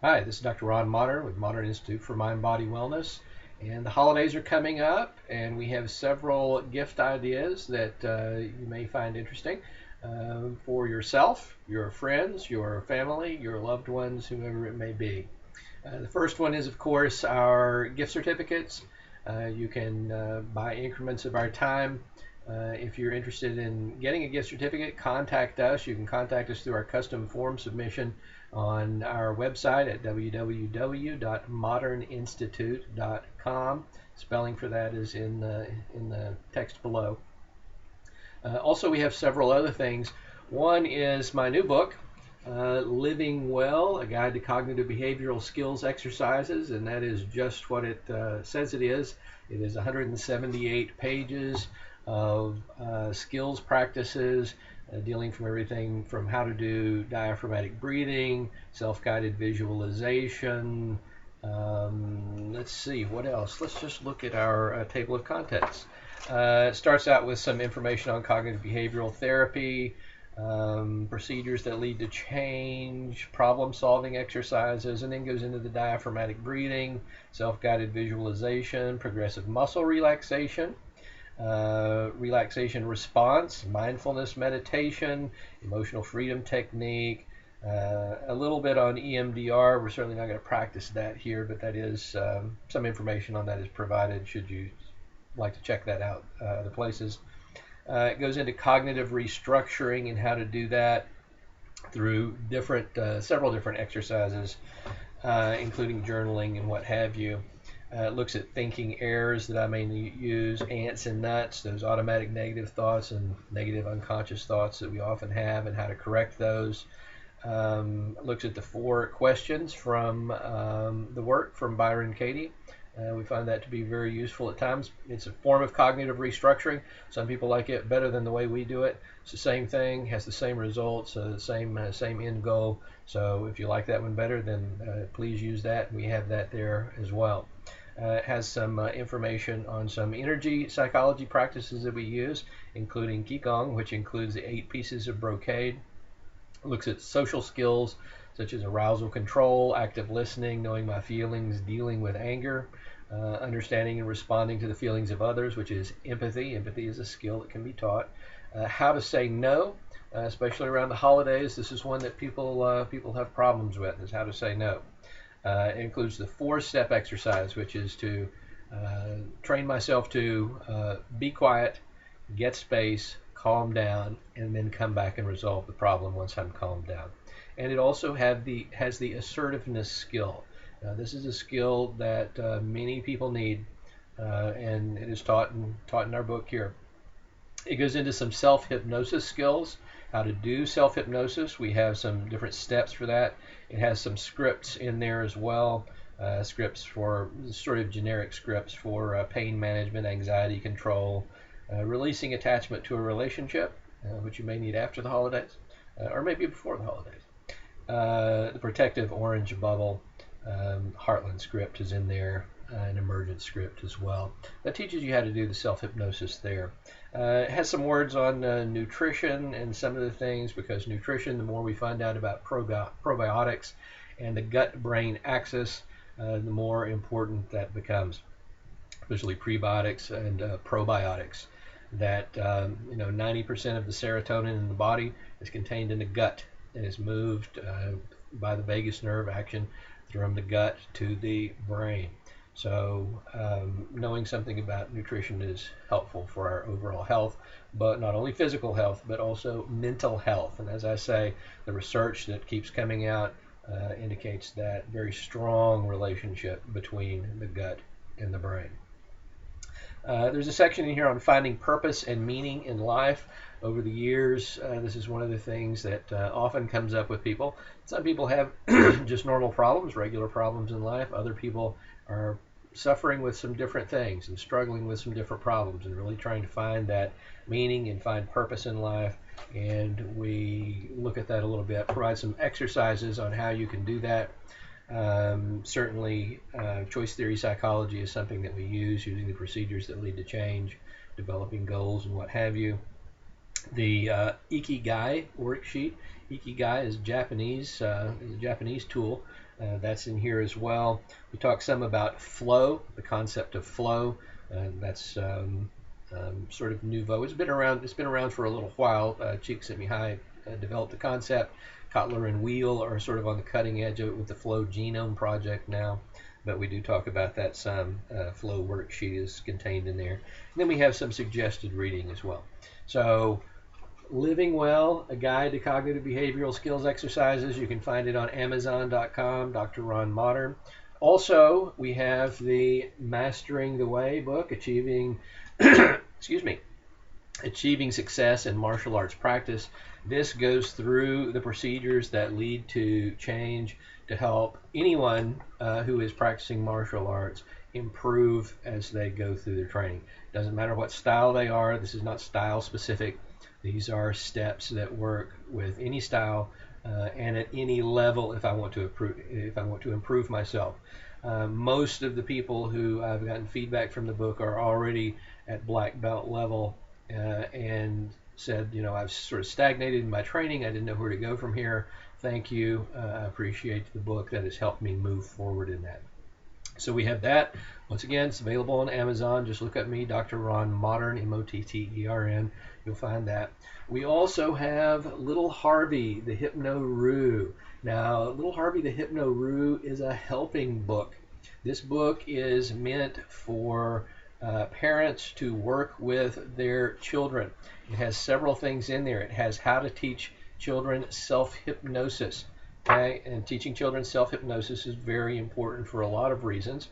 Hi, this is Dr. Ron Modern with Modern Institute for Mind Body Wellness. And the holidays are coming up, and we have several gift ideas that you may find interesting for yourself, your friends, your family, your loved ones, whoever it may be. The first one is, of course, our gift certificates. You can buy increments of our time. If you're interested in getting a gift certificate, contact us. You can contact us through our custom form submission on our website at www.moderninstitute.com. Spelling for that is in the text below. Also, we have several other things. One is my new book, Living Well, A Guide to Cognitive Behavioral Skills Exercises, and that is just what it says it is. It is 178 pages of skills practices dealing from everything from how to do diaphragmatic breathing, self-guided visualization. Let's see, what else? Let's just look at our table of contents. It starts out with some information on cognitive behavioral therapy, procedures that lead to change, problem solving exercises, and then goes into the diaphragmatic breathing, self guided visualization, progressive muscle relaxation, relaxation response, mindfulness meditation, emotional freedom technique. A little bit on EMDR. We're certainly not going to practice that here, but that is some information on that is provided should you like to check that out other places. It goes into cognitive restructuring and how to do that through several different exercises, including journaling and what have you. It looks at thinking errors that I may use, ants and nuts, those automatic negative thoughts and negative unconscious thoughts that we often have, and how to correct those. Looks at the 4 questions from the work from Byron Katie. We find that to be very useful at times. It's a form of cognitive restructuring. Some people like it better than the way we do it. It's the same thing, has the same results, same end goal. So if you like that one better, then please use that. We have that there as well. It has some information on some energy psychology practices that we use, including Qigong, which includes the 8 pieces of brocade. It looks at social skills such as arousal control, active listening, knowing my feelings, dealing with anger, understanding and responding to the feelings of others, which is empathy. Empathy is a skill that can be taught. How to say no, especially around the holidays. This is one that people have problems with, is how to say no. It includes the 4-step exercise, which is to train myself to be quiet, get space, calm down, and then come back and resolve the problem once I'm calmed down. And it also has the assertiveness skill. This is a skill that many people need, and it is taught in our book here. It goes into some self-hypnosis skills, how to do self-hypnosis. We have some different steps for that. It has some scripts in there as well, scripts for sort of generic scripts for pain management, anxiety control, releasing attachment to a relationship, which you may need after the holidays, or maybe before the holidays. The protective orange bubble, Heartland script is in there, an emergent script as well. That teaches you how to do the self-hypnosis there. It has some words on nutrition and some of the things, because nutrition, the more we find out about probiotics and the gut-brain axis, the more important that becomes, especially prebiotics and probiotics. That 90% of the serotonin in the body is contained in the gut and is moved by the vagus nerve action from the gut to the brain. So knowing something about nutrition is helpful for our overall health, but not only physical health, but also mental health. And as I say, the research that keeps coming out indicates that very strong relationship between the gut and the brain. There's a section in here on finding purpose and meaning in life. Over the years, this is one of the things that often comes up with people. Some people have just normal problems, regular problems in life. Other people are suffering with some different things and struggling with some different problems and really trying to find that meaning and find purpose in life. And we look at that a little bit, provide some exercises on how you can do that. Certainly, choice theory psychology is something that we use, using the procedures that lead to change, developing goals, and what have you. The Ikigai worksheet. Ikigai is a Japanese tool. That's in here as well. We talk some about flow, the concept of flow. That's sort of nouveau. It's been around. It's been around for a little while. Csikszentmihalyi developed the concept. Kotler and Wheel are sort of on the cutting edge of it with the Flow Genome Project now. But we do talk about that some. Flow worksheet is contained in there. And then we have some suggested reading as well. So Living Well, a guide to cognitive behavioral skills exercises. You can find it on Amazon.com, Dr. Ron Modern. Also, we have the Mastering the Way book, Achieving, excuse me, Achieving Success in Martial Arts Practice. This goes through the procedures that lead to change to help anyone who is practicing martial arts improve as they go through their training. Doesn't matter what style they are. This is not style specific. These are steps that work with any style and at any level if I want to improve myself. Most of the people who I've gotten feedback from the book are already at black belt level and said, I've sort of stagnated in my training. I didn't know where to go from here. Thank you. I appreciate the book that has helped me move forward in that. So we have that. Once again, it's available on Amazon. Just look up me, Dr. Ron Modern, Mottern. You'll find that. We also have Little Harvey, the Hyopno-Roo. Now, Little Harvey, the Hyopno-Roo is a helping book. This book is meant for parents to work with their children. It has several things in there. It has how to teach children self-hypnosis. Okay, and teaching children self-hypnosis is very important for a lot of reasons.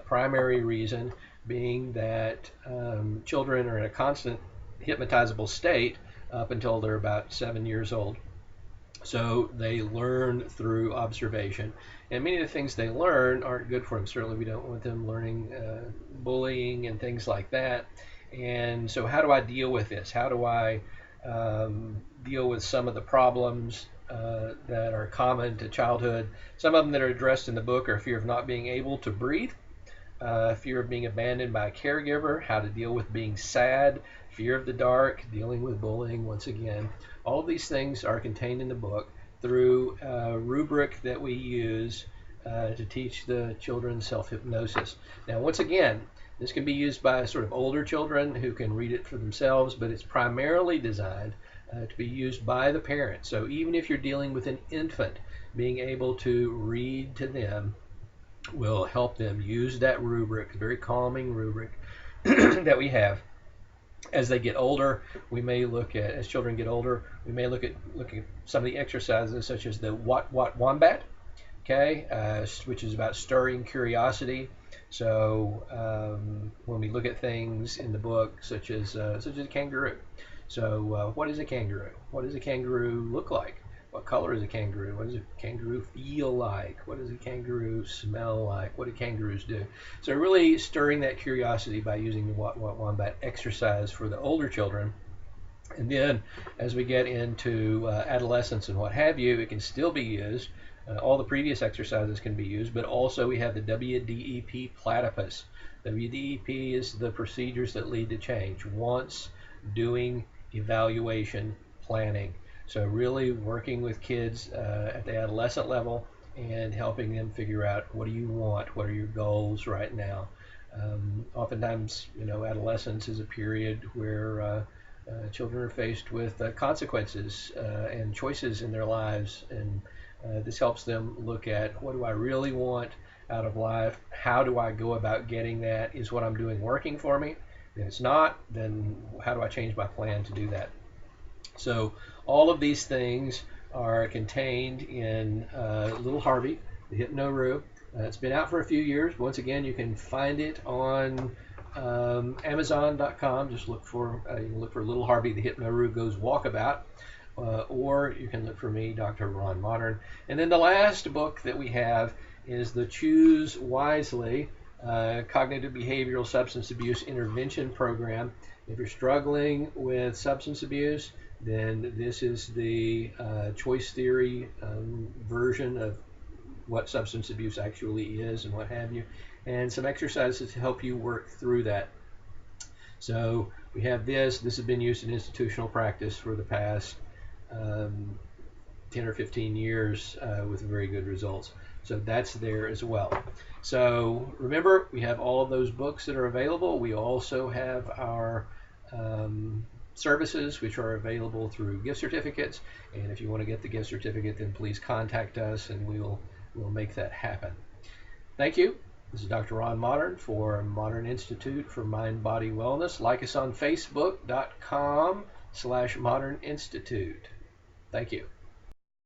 Primary reason being that children are in a constant hypnotizable state up until they're about 7 years old. So they learn through observation. And many of the things they learn aren't good for them. Certainly we don't want them learning bullying and things like that. And so how do I deal with this? How do I deal with some of the problems that are common to childhood? Some of them that are addressed in the book are fear of not being able to breathe, fear of being abandoned by a caregiver, how to deal with being sad, fear of the dark, dealing with bullying once again. All of these things are contained in the book through a rubric that we use to teach the children self-hypnosis. Now, once again, this can be used by sort of older children who can read it for themselves, but it's primarily designed to be used by the parent. So even if you're dealing with an infant, being able to read to them will help them use that rubric, very calming rubric that we have. As they get older, we may look at, as children get older, we may look at some of the exercises such as the What Wombat, okay, which is about stirring curiosity. So when we look at things in the book, such as a kangaroo. So what is a kangaroo? What does a kangaroo look like? What color is a kangaroo? What does a kangaroo feel like? What does a kangaroo smell like? What do kangaroos do? So really stirring that curiosity by using the What Wombat exercise for the older children. And then as we get into adolescence and what have you, it can still be used. All the previous exercises can be used, but also we have the WDEP platypus. WDEP is the procedures that lead to change. Once, doing, evaluation, planning. So really working with kids at the adolescent level and helping them figure out, what do you want? What are your goals right now? Oftentimes, adolescence is a period where children are faced with consequences and choices in their lives, and this helps them look at, what do I really want out of life? How do I go about getting that? Is what I'm doing working for me? If it's not, then how do I change my plan to do that? So all of these things are contained in Little Harvey, the Hyopno-Roo. It's been out for a few years. Once again, you can find it on Amazon.com. Just look for you can look for Little Harvey, the Hyopno-Roo Goes Walkabout, or you can look for me, Dr. Ron Modern. And then the last book that we have is the Choose Wisely Cognitive Behavioral Substance Abuse Intervention Program. If you're struggling with substance abuse, then this is the choice theory version of what substance abuse actually is and what have you, and some exercises to help you work through that. So We have this. This has been used in institutional practice for the past 10 or 15 years with very good results. So that's there as well. So remember, we have all of those books that are available. We also have our services, which are available through gift certificates. And if you want to get the gift certificate, then please contact us and we'll make that happen. Thank you. This is Dr. Ron Modern for Modern Institute for Mind Body Wellness. Like us on Facebook.com/Modern Institute. Thank you.